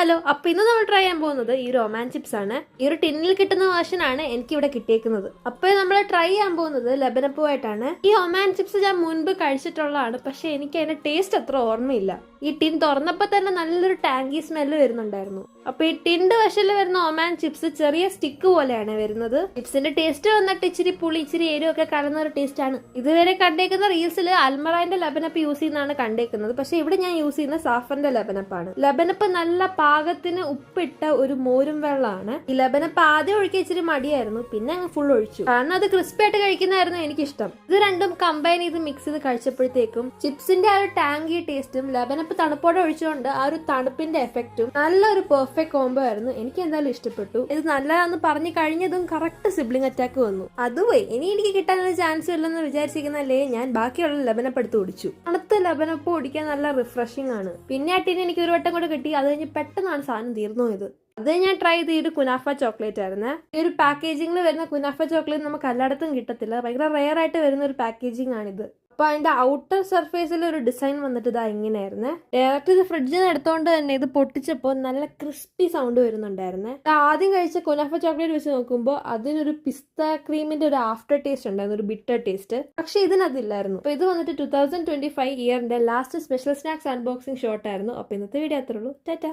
Hello, അപ്പൊ ഇന്ന് നമ്മൾ ട്രൈ ചെയ്യാൻ പോകുന്നത് ഈ റൊമാൻ ചിപ്സ് ആണ്. ഈ ഒരു ടിന്നിൽ കിട്ടുന്ന വേർഷൻ ആണ് എനിക്ക് ഇവിടെ കിട്ടിയേക്കുന്നത്. അപ്പൊ നമ്മൾ ട്രൈ ചെയ്യാൻ പോകുന്നത് ലബനപ്പൂവായിട്ടാണ്. ഈ ഒമാൻ ചിപ്സ് ഞാൻ മുൻപ് കഴിച്ചിട്ടുള്ളതാണ്, പക്ഷെ എനിക്ക് അതിന്റെ ടേസ്റ്റ് അത്ര ഓർമ്മയില്ല. ഈ ടിൻ തുറന്നപ്പോ തന്നെ നല്ലൊരു ടാങ്കി സ്മെല്ല് വരുന്നുണ്ടായിരുന്നു. അപ്പൊ ഈ ടിൻഡ് വശയിൽ വരുന്ന ഒമാൻ ചിപ്സ് ചെറിയ സ്റ്റിക്ക് പോലെയാണ് വരുന്നത്. ചിപ്സിന്റെ ടേസ്റ്റ് വന്നിട്ട് ഇച്ചിരി പുളി ഇച്ചിരി എരിവൊക്കെ കലർന്ന ഒരു ടേസ്റ്റ് ആണ്. ഇതുവരെ കണ്ടേക്കുന്ന റീൽസിൽ അൽമറാന്റെ ലബനപ്പ് യൂസ് ചെയ്യുന്നതാണ് കണ്ടേക്കുന്നത്, പക്ഷെ ഇവിടെ ഞാൻ യൂസ് ചെയ്യുന്ന സാഫറിന്റെ ലബനപ്പാണ്. ലബനപ്പ് നല്ല പാകത്തിന് ഉപ്പിട്ട ഒരു മോരും വെള്ളമാണ്. ഈ ലബനപ്പ് ആദ്യം ഒഴിക്കാൻ ഇച്ചിരി മടിയായിരുന്നു, പിന്നെ അങ്ങ് ഫുൾ ഒഴിച്ചു, കാരണം അത് ക്രിസ്പി ആയിട്ട് കഴിക്കുന്നതായിരുന്നു എനിക്കിഷ്ടം. ഇത് രണ്ടും കമ്പൈൻ ചെയ്ത് മിക്സ് ചെയ്ത് കഴിച്ചപ്പോഴത്തേക്കും ചിപ്സിന്റെ ആ ഒരു ടാങ്കി ടേസ്റ്റും ലബനപ്പ് തണുപ്പോടെ ഒഴിച്ചുകൊണ്ട് ആ ഒരു തണുപ്പിന്റെ എഫക്റ്റും നല്ലൊരു പെർഫെക്റ്റ് കോംബോ ആയിരുന്നു. എനിക്ക് എന്തായാലും ഇഷ്ടപ്പെട്ടു. ഇത് നല്ലതാന്ന് പറഞ്ഞു കഴിഞ്ഞതും കറക്റ്റ് സിബ്ലിംഗ് അറ്റാക്ക് വന്നു. അതുപോയി ഇനി എനിക്ക് കിട്ടാനൊരു ചാൻസ് ഇല്ലെന്ന് വിചാരിച്ചിരിക്കുന്നല്ലേ ഞാൻ ബാക്കിയുള്ള ലബനപ്പ് എടുത്ത് കുടിച്ചു. തണുത്ത ലബനപ്പ് കുടിക്കാൻ നല്ല റിഫ്രഷിംഗ് ആണ്. പിന്നെ ആ ടീന് എനിക്ക് ഒരു വട്ടം കൂടെ കിട്ടി. അത് കഴിഞ്ഞ് പെട്ടെന്നാണ് സാധനം തീർന്നു പോയത്. അത് ഞാൻ ട്രൈ ചെയ്ത് കുനാഫ ചോക്ലേറ്റ് ആയിരുന്നു. ഈ ഒരു പാക്കേജിംഗിൽ വരുന്ന കുനാഫ ചോക്ലേറ്റ് നമുക്ക് എല്ലായിടത്തും കിട്ടത്തില്ല, ഭയങ്കര റെയർ ആയിട്ട് വരുന്ന ഒരു പാക്കേജിംഗ് ആണിത്. അപ്പൊ അതിന്റെ ഔട്ടർ സർഫേസിൽ ഒരു ഡിസൈൻ വന്നിട്ട് ഇതാ ഇങ്ങനെയായിരുന്നേ. ഡയറക്റ്റ് ഇത് ഫ്രിഡ്ജിൽ നിന്ന് എടുത്തോണ്ട് തന്നെ ഇത് പൊട്ടിച്ചപ്പോൾ നല്ല ക്രിസ്പി സൗണ്ട് വരുന്നുണ്ടായിരുന്നേ. ആദ്യം കഴിച്ച കുനാഫ ചോക്ലേറ്റ് വെച്ച് നോക്കുമ്പോൾ അതിനൊരു പിസ്ത ക്രീമിന്റെ ഒരു ആഫ്റ്റർ ടേസ്റ്റ് ഉണ്ടായിരുന്നു, ഒരു ബിറ്റർ ടേസ്റ്റ്. പക്ഷെ ഇതിനതില്ലായിരുന്നു. അപ്പൊ ഇത് വന്നിട്ട് 2025 ഇയറിന്റെ last special snacks unboxing shot ആയിരുന്നു. അപ്പൊ ഇന്നത്തെ വീഡിയോ അത്രേ ഉള്ളൂ. ടാറ്റാ.